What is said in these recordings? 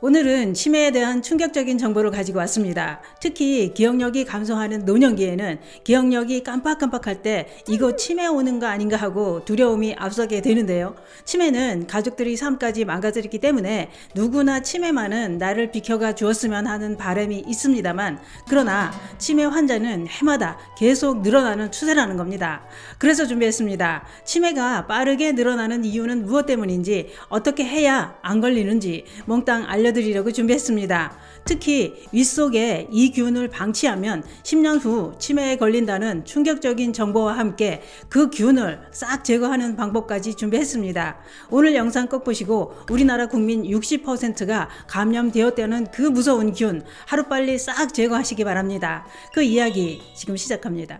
오늘은 치매에 대한 충격적인 정보를 가지고 왔습니다. 특히 기억력이 감소하는 노년기에는 기억력이 깜빡깜빡할 때 이거 치매 오는 거 아닌가 하고 두려움이 앞서게 되는데요. 치매는 가족들이 삶까지 망가뜨리기 때문에 누구나 치매만은 나를 비켜가 주었으면 하는 바람이 있습니다만, 그러나 치매 환자는 해마다 계속 늘어나는 추세라는 겁니다. 그래서 준비했습니다. 치매가 빠르게 늘어나는 이유는 무엇 때문인지, 어떻게 해야 안 걸리는지 몽땅 알려드리려고 준비했습니다. 특히 윗속에 이 균을 방치하면 10년 후 치매에 걸린다는 충격적인 정보와 함께 그 균을 싹 제거하는 방법까지 준비했습니다. 오늘 영상 꼭 보시고 우리나라 국민 60%가 감염되었다는 그 무서운 균 하루빨리 싹 제거하시기 바랍니다. 그 이야기 지금 시작합니다.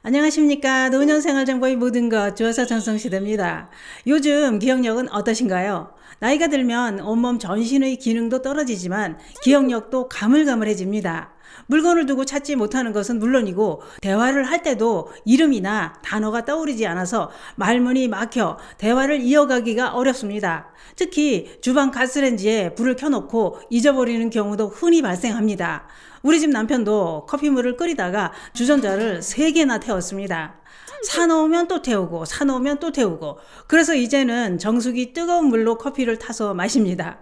안녕하십니까. 노년생활정보의 모든 것 주어서 전성시대입니다. 요즘 기억력은 어떠신가요? 나이가 들면 온몸 전신의 기능도 떨어지지만 기억력도 가물가물해집니다. 물건을 두고 찾지 못하는 것은 물론이고 대화를 할 때도 이름이나 단어가 떠오르지 않아서 말문이 막혀 대화를 이어가기가 어렵습니다. 특히 주방 가스레인지에 불을 켜놓고 잊어버리는 경우도 흔히 발생합니다. 우리 집 남편도 커피물을 끓이다가 주전자를 3개나 태웠습니다. 사놓으면 또 태우고 사놓으면 또 태우고, 그래서 이제는 정수기 뜨거운 물로 커피를 타서 마십니다.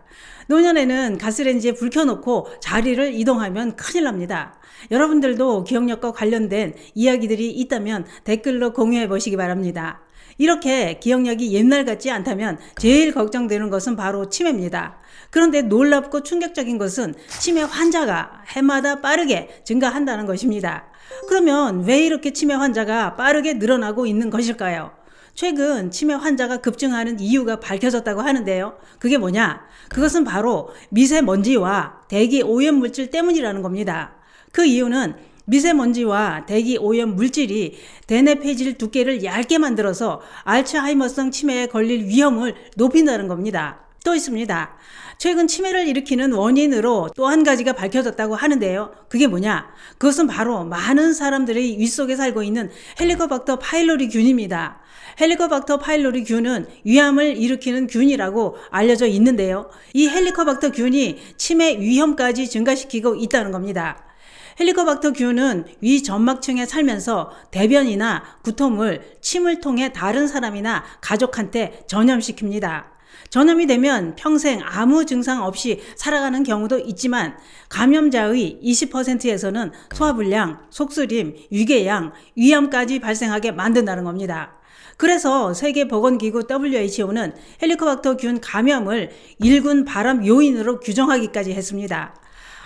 노년에는 가스레인지에 불 켜놓고 자리를 이동하면 큰일 납니다. 여러분들도 기억력과 관련된 이야기들이 있다면 댓글로 공유해 보시기 바랍니다. 이렇게 기억력이 옛날 같지 않다면 제일 걱정되는 것은 바로 치매입니다. 그런데 놀랍고 충격적인 것은 치매 환자가 해마다 빠르게 증가한다는 것입니다. 그러면 왜 이렇게 치매 환자가 빠르게 늘어나고 있는 것일까요? 최근 치매 환자가 급증하는 이유가 밝혀졌다고 하는데요. 그게 뭐냐? 그것은 바로 미세먼지와 대기 오염 물질 때문이라는 겁니다. 그 이유는 미세먼지와 대기 오염 물질이 대뇌 폐질 두께를 얇게 만들어서 알츠하이머성 치매에 걸릴 위험을 높인다는 겁니다. 또 있습니다. 최근 치매를 일으키는 원인으로 또 한 가지가 밝혀졌다고 하는데요. 그게 뭐냐? 그것은 바로 많은 사람들의 윗속에 살고 있는 헬리코박터 파일로리 균입니다. 헬리코박터 파일로리 균은 위암을 일으키는 균이라고 알려져 있는데요. 이 헬리코박터 균이 치매 위험까지 증가시키고 있다는 겁니다. 헬리코박터 균은 위 점막층에 살면서 대변이나 구토물, 침을 통해 다른 사람이나 가족한테 전염시킵니다. 전염이 되면 평생 아무 증상 없이 살아가는 경우도 있지만 감염자의 20%에서는 소화불량, 속쓰림, 위궤양, 위암까지 발생하게 만든다는 겁니다. 그래서 세계보건기구 WHO는 헬리코박터 균 감염을 1군 발암 요인으로 규정하기까지 했습니다.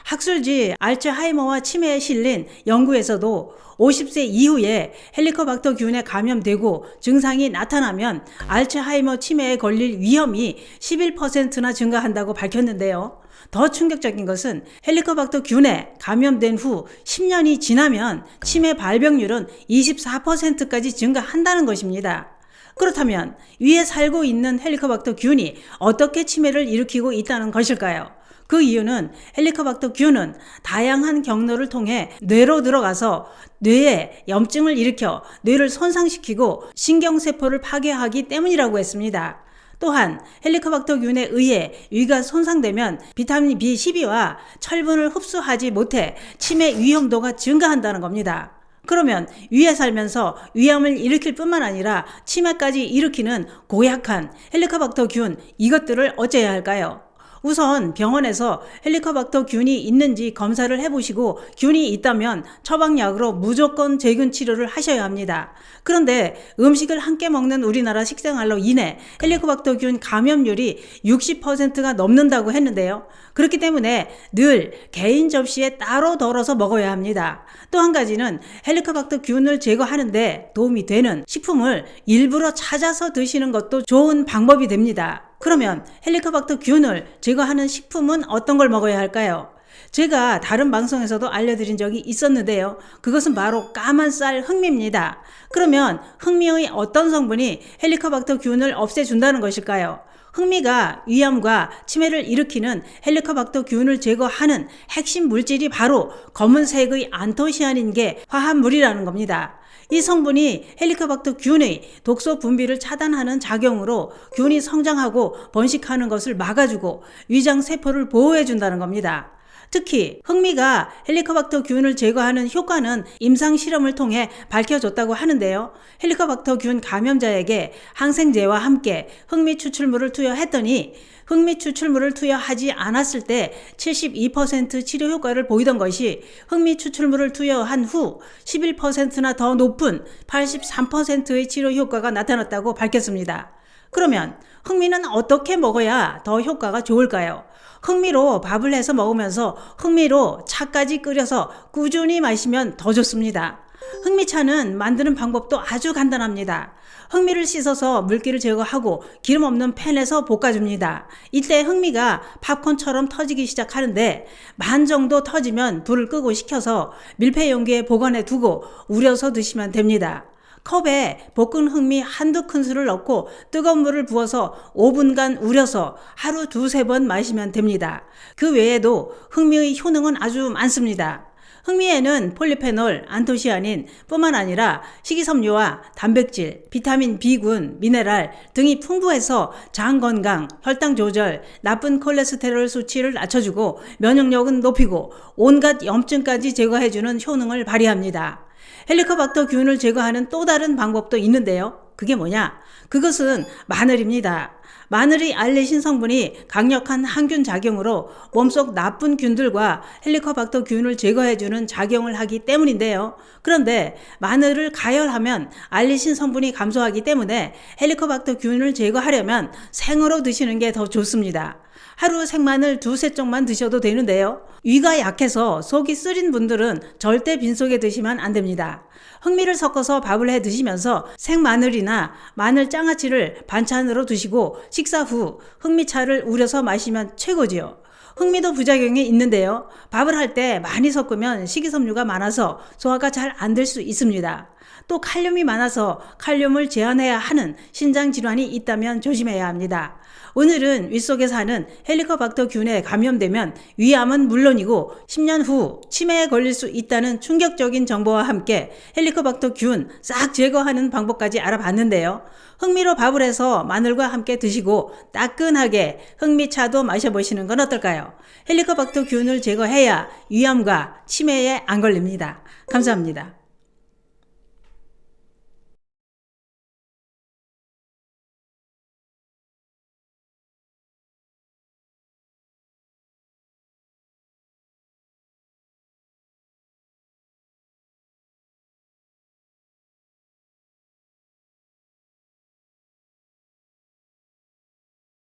학술지 알츠하이머와 치매에 실린 연구에서도 50세 이후에 헬리코박터 균에 감염되고 증상이 나타나면 알츠하이머 치매에 걸릴 위험이 11%나 증가한다고 밝혔는데요. 더 충격적인 것은 헬리코박터 균에 감염된 후 10년이 지나면 치매 발병률은 24%까지 증가한다는 것입니다. 그렇다면 위에 살고 있는 헬리코박터 균이 어떻게 치매를 일으키고 있다는 것일까요? 그 이유는 헬리코박터 균은 다양한 경로를 통해 뇌로 들어가서 뇌에 염증을 일으켜 뇌를 손상시키고 신경세포를 파괴하기 때문이라고 했습니다. 또한 헬리코박터 균에 의해 위가 손상되면 비타민 B12와 철분을 흡수하지 못해 치매 위험도가 증가한다는 겁니다. 그러면 위에 살면서 위암을 일으킬 뿐만 아니라 치매까지 일으키는 고약한 헬리코박터 균, 이것들을 어째야 할까요? 우선 병원에서 헬리코박터 균이 있는지 검사를 해보시고 균이 있다면 처방약으로 무조건 제균 치료를 하셔야 합니다. 그런데 음식을 함께 먹는 우리나라 식생활로 인해 헬리코박터 균 감염률이 60%가 넘는다고 했는데요. 그렇기 때문에 늘 개인 접시에 따로 덜어서 먹어야 합니다. 또 한 가지는 헬리코박터 균을 제거하는데 도움이 되는 식품을 일부러 찾아서 드시는 것도 좋은 방법이 됩니다. 그러면 헬리코박터 균을 제거하는 식품은 어떤 걸 먹어야 할까요? 제가 다른 방송에서도 알려드린 적이 있었는데요. 그것은 바로 까만 쌀 흑미입니다. 그러면 흑미의 어떤 성분이 헬리코박터 균을 없애준다는 것일까요? 흑미가 위암과 치매를 일으키는 헬리코박터 균을 제거하는 핵심 물질이 바로 검은색의 안토시아닌 게 화합물이라는 겁니다. 이 성분이 헬리코박터 균의 독소 분비를 차단하는 작용으로 균이 성장하고 번식하는 것을 막아주고 위장 세포를 보호해준다는 겁니다. 특히 흑미가 헬리코박터 균을 제거하는 효과는 임상 실험을 통해 밝혀졌다고 하는데요. 헬리코박터 균 감염자에게 항생제와 함께 흑미 추출물을 투여했더니 흑미 추출물을 투여하지 않았을 때 72% 치료 효과를 보이던 것이 흑미 추출물을 투여한 후 11%나 더 높은 83%의 치료 효과가 나타났다고 밝혔습니다. 그러면 흑미는 어떻게 먹어야 더 효과가 좋을까요? 흑미로 밥을 해서 먹으면서 흑미로 차까지 끓여서 꾸준히 마시면 더 좋습니다. 흑미차는 만드는 방법도 아주 간단합니다. 흑미를 씻어서 물기를 제거하고 기름 없는 팬에서 볶아줍니다. 이때 흑미가 팝콘처럼 터지기 시작하는데 반 정도 터지면 불을 끄고 식혀서 밀폐 용기에 보관해 두고 우려서 드시면 됩니다. 컵에 볶은 흑미 한두 큰술을 넣고 뜨거운 물을 부어서 5분간 우려서 하루 두세 번 마시면 됩니다. 그 외에도 흑미의 효능은 아주 많습니다. 흑미에는 폴리페놀, 안토시아닌 뿐만 아니라 식이섬유와 단백질, 비타민 B군, 미네랄 등이 풍부해서 장 건강, 혈당 조절, 나쁜 콜레스테롤 수치를 낮춰주고 면역력은 높이고 온갖 염증까지 제거해주는 효능을 발휘합니다. 헬리코박터 균을 제거하는 또 다른 방법도 있는데요. 그게 뭐냐? 그것은 마늘입니다. 마늘의 알레신 성분이 강력한 항균 작용으로 몸속 나쁜 균들과 헬리코박터 균을 제거해주는 작용을 하기 때문인데요. 그런데 마늘을 가열하면 알레신 성분이 감소하기 때문에 헬리코박터 균을 제거하려면 생으로 드시는 게 더 좋습니다. 하루 생마늘 두세 쪽만 드셔도 되는데요. 위가 약해서 속이 쓰린 분들은 절대 빈속에 드시면 안 됩니다. 흑미를 섞어서 밥을 해 드시면서 생마늘이나 마늘 장아찌를 반찬으로 드시고 식사 후 흑미차를 우려서 마시면 최고지요. 흑미도 부작용이 있는데요. 밥을 할 때 많이 섞으면 식이섬유가 많아서 소화가 잘 안 될 수 있습니다. 또 칼륨이 많아서 칼륨을 제한해야 하는 신장 질환이 있다면 조심해야 합니다. 오늘은 윗속에 사는 헬리코박터 균에 감염되면 위암은 물론이고 10년 후 치매에 걸릴 수 있다는 충격적인 정보와 함께 헬리코박터 균 싹 제거하는 방법까지 알아봤는데요. 흑미로 밥을 해서 마늘과 함께 드시고 따끈하게 흑미차도 마셔보시는 건 어떨까요? 헬리코박터 균을 제거해야 위암과 치매에 안 걸립니다. 감사합니다.